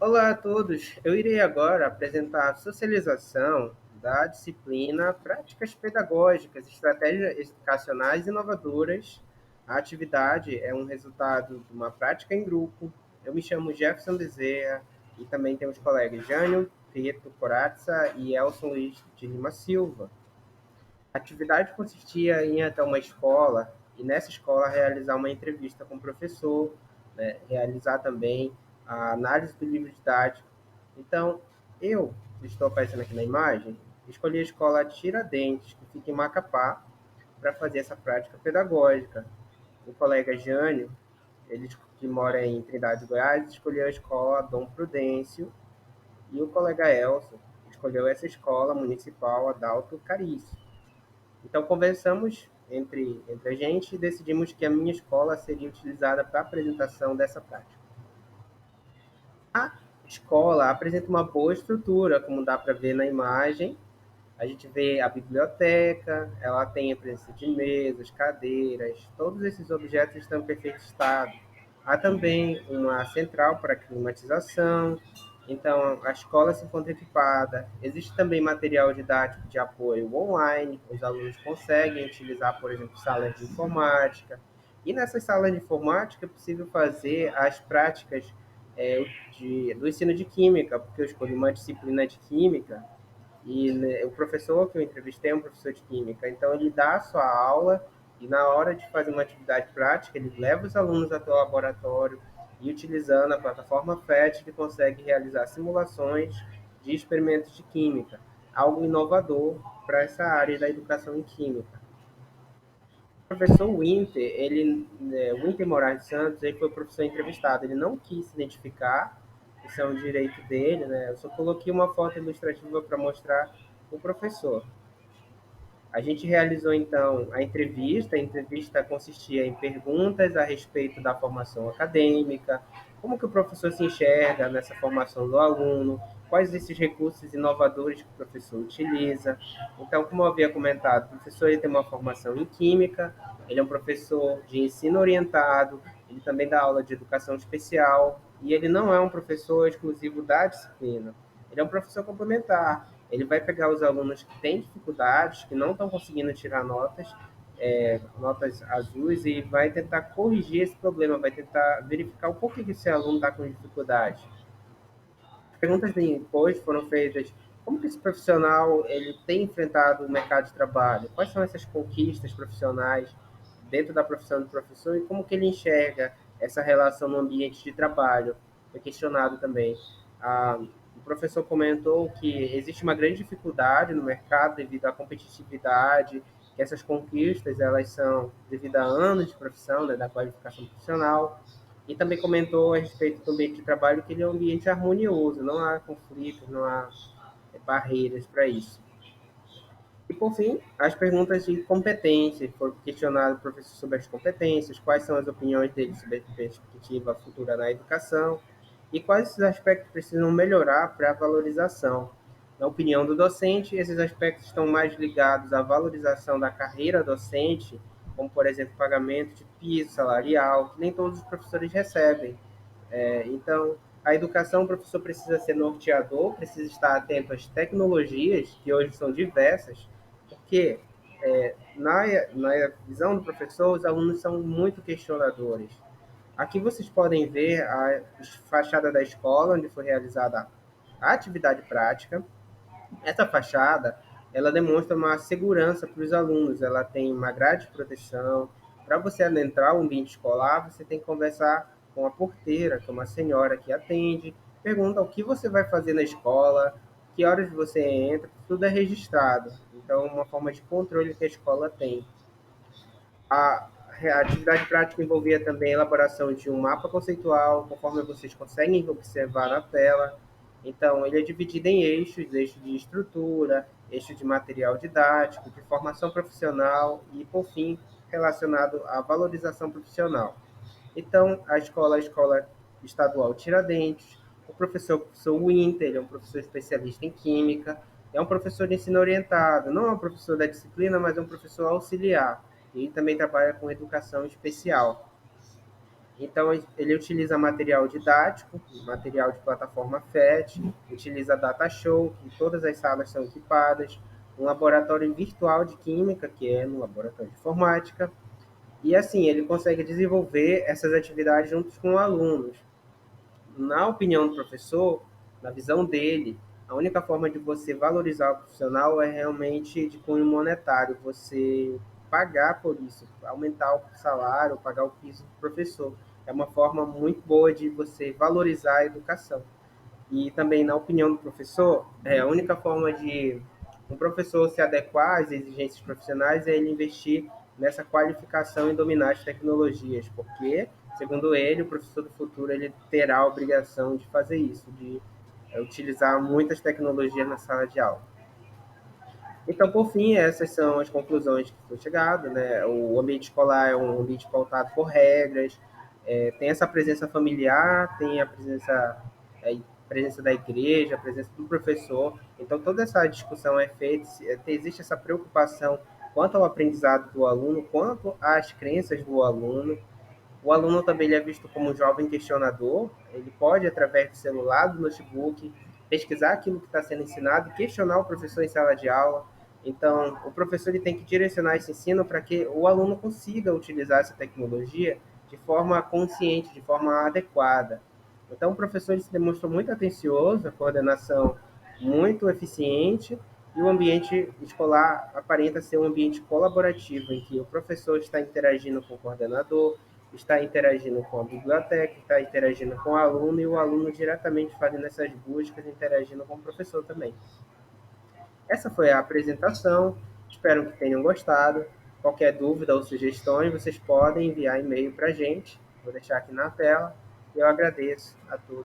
Olá a todos. Eu irei agora apresentar a socialização da disciplina Práticas Pedagógicas, Estratégias Educacionais Inovadoras. A atividade é um resultado de uma prática em grupo. Eu me chamo Jefferson Bezerra e também temos os colegas Jânio Prieto Corazza e Elson Luiz de Lima Silva. A atividade consistia em ir até uma escola e nessa escola realizar uma entrevista com o professor, né, realizar também a análise do livro didático. Então, eu, que estou aparecendo aqui na imagem, escolhi a escola Tiradentes, que fica em Macapá, para fazer essa prática pedagógica. O colega Jânio, ele que mora em Trindade, Goiás, escolheu a escola Dom Prudêncio, e o colega Elson escolheu essa escola municipal Adalto Carício. Então, conversamos entre a gente e decidimos que a minha escola seria utilizada para a apresentação dessa prática. A escola apresenta uma boa estrutura, como dá para ver na imagem. A gente vê a biblioteca, ela tem a presença de mesas, cadeiras, todos esses objetos estão em perfeito estado. Há também uma central para climatização, então a escola se encontra equipada. Existe também material didático de apoio online, os alunos conseguem utilizar, por exemplo, salas de informática. E nessas salas de informática é possível fazer as práticas do ensino de química, porque eu escolhi uma disciplina de química e né, o professor que eu entrevistei é um professor de química, então ele dá a sua aula e na hora de fazer uma atividade prática, ele leva os alunos até o laboratório e utilizando a plataforma PhET, ele consegue realizar simulações de experimentos de química, algo inovador para essa área da educação em química. O professor Winter, Winter Moraes Santos, ele foi o professor entrevistado, ele não quis se identificar, isso é um direito dele, né? Eu só coloquei uma foto ilustrativa para mostrar o professor. A gente realizou então a entrevista. A entrevista consistia em perguntas a respeito da formação acadêmica, como que o professor se enxerga nessa formação do aluno, quais esses recursos inovadores que o professor utiliza. Então, como eu havia comentado, o professor ele tem uma formação em química, ele é um professor de ensino orientado, ele também dá aula de educação especial e ele não é um professor exclusivo da disciplina. Ele é um professor complementar. Ele vai pegar os alunos que têm dificuldades, que não estão conseguindo tirar notas azuis, e vai tentar corrigir esse problema, vai tentar verificar o porquê que esse aluno está com dificuldade. As perguntas depois foram feitas: como que esse profissional ele tem enfrentado o mercado de trabalho? Quais são essas conquistas profissionais dentro da profissão do professor e como que ele enxerga essa relação no ambiente de trabalho? Foi questionado também. O professor comentou que existe uma grande dificuldade no mercado devido à competitividade, que essas conquistas elas são devido a anos de profissão, né, da qualificação profissional, e também comentou a respeito do ambiente de trabalho que ele é um ambiente harmonioso, não há conflitos, não há barreiras para isso. E, por fim, as perguntas de competência. Foram questionados o professor sobre as competências, quais são as opiniões dele sobre a perspectiva futura na educação e quais esses aspectos precisam melhorar para a valorização. Na opinião do docente, esses aspectos estão mais ligados à valorização da carreira docente, como, por exemplo, pagamento de piso salarial, que nem todos os professores recebem. Então, a educação, o professor precisa ser norteador, precisa estar atento às tecnologias, que hoje são diversas, porque na visão do professor, os alunos são muito questionadores. Aqui vocês podem ver a fachada da escola, onde foi realizada a atividade prática. Essa fachada, ela demonstra uma segurança para os alunos, ela tem uma grade de proteção. Para você adentrar o ambiente escolar, você tem que conversar com a porteira, que é uma senhora que atende, pergunta o que você vai fazer na escola, que horas você entra, tudo é registrado. Então, é uma forma de controle que a escola tem. A atividade prática envolvia também a elaboração de um mapa conceitual, conforme vocês conseguem observar na tela. Então, ele é dividido em eixos, eixo de estrutura, eixo de material didático, de formação profissional e, por fim, relacionado à valorização profissional. Então, a escola estadual Tiradentes, o professor Winter, ele é um professor especialista em química, é um professor de ensino orientado, não é um professor da disciplina, mas é um professor auxiliar. E ele também trabalha com educação especial. Então, ele utiliza material didático, material de plataforma FET, utiliza data show, que todas as salas são equipadas, um laboratório virtual de química, que é no laboratório de informática, e assim, ele consegue desenvolver essas atividades juntos com alunos. Na opinião do professor, na visão dele, a única forma de você valorizar o profissional é realmente de cunho monetário, você pagar por isso, aumentar o salário, pagar o piso do professor. É uma forma muito boa de você valorizar a educação. E também, na opinião do professor, a única forma de um professor se adequar às exigências profissionais é ele investir nessa qualificação e dominar as tecnologias, porque, segundo ele, o professor do futuro ele terá a obrigação de fazer isso, de utilizar muitas tecnologias na sala de aula. Então, por fim, essas são as conclusões que foi chegado, né? O ambiente escolar é um ambiente pautado por regras, tem essa presença familiar, tem a presença da igreja, a presença do professor. Então, toda essa discussão é feita, existe essa preocupação quanto ao aprendizado do aluno, quanto às crenças do aluno. O aluno também ele é visto como um jovem questionador, ele pode, através do celular, do notebook, pesquisar aquilo que está sendo ensinado, questionar o professor em sala de aula. Então, o professor ele tem que direcionar esse ensino para que o aluno consiga utilizar essa tecnologia de forma consciente, de forma adequada. Então, o professor ele se demonstrou muito atencioso, a coordenação muito eficiente, e o ambiente escolar aparenta ser um ambiente colaborativo, em que o professor está interagindo com o coordenador, está interagindo com a biblioteca, está interagindo com o aluno e o aluno diretamente fazendo essas buscas, interagindo com o professor também. Essa foi a apresentação, espero que tenham gostado. Qualquer dúvida ou sugestões, vocês podem enviar e-mail para a gente, vou deixar aqui na tela. Eu agradeço a todos.